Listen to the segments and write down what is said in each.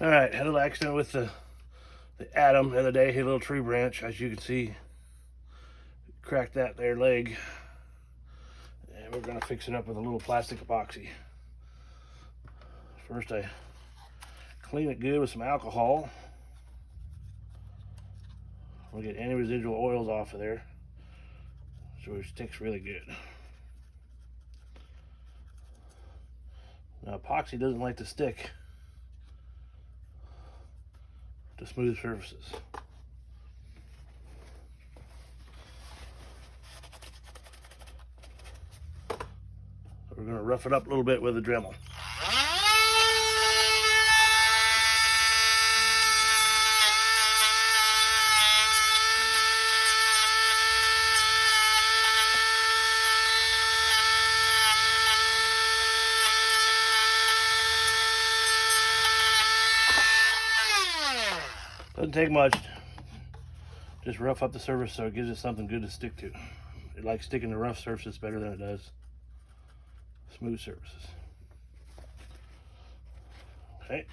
All right, had a little accident with the atom the other day. Hit a little tree branch, as you can see. Cracked that there leg. And we're gonna fix it up with a little plastic epoxy. First I clean it good with some alcohol. We'll get any residual oils off of there so it sticks really good. Now epoxy doesn't like to stick to smooth surfaces. So we're going to rough it up a little bit with a Dremel. Doesn't take much. Just rough up the surface so it gives it something good to stick to. It likes sticking to rough surfaces better than it does smooth surfaces. Okay.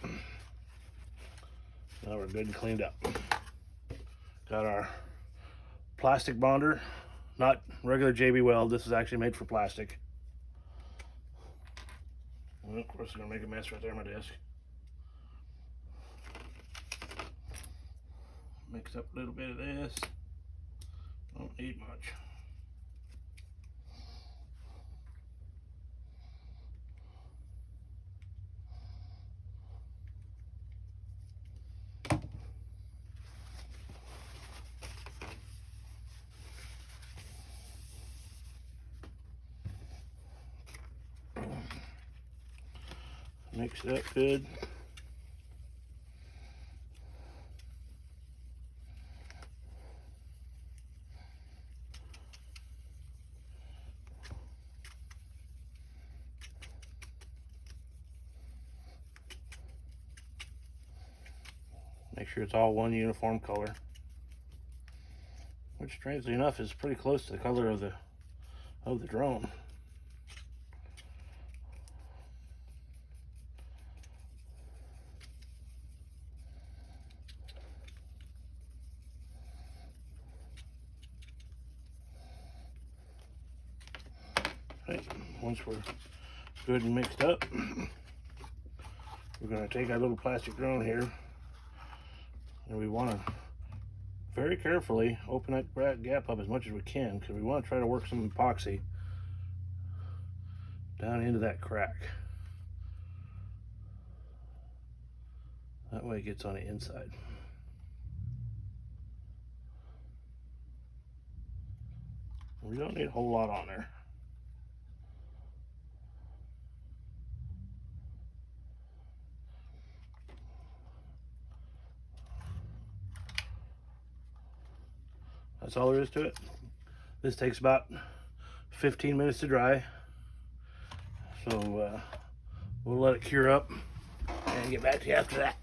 Now we're good and cleaned up. Got our plastic bonder, not regular JB Weld. This is actually made for plastic. And of course, it's gonna make a mess right there on my desk. Mix up a little bit of this. Don't need much. Mix it up good. Make sure it's all one uniform color, which strangely enough is pretty close to the color of the drone. Right. Once we're good and mixed up, we're going to take our little plastic drone here, and we want to very carefully open that gap up as much as we can, because we want to try to work some epoxy down into that crack. That way it gets on the inside. We don't need a whole lot on there. That's all there is to it. This takes about 15 minutes to dry. So we'll let it cure up and get back to you after that.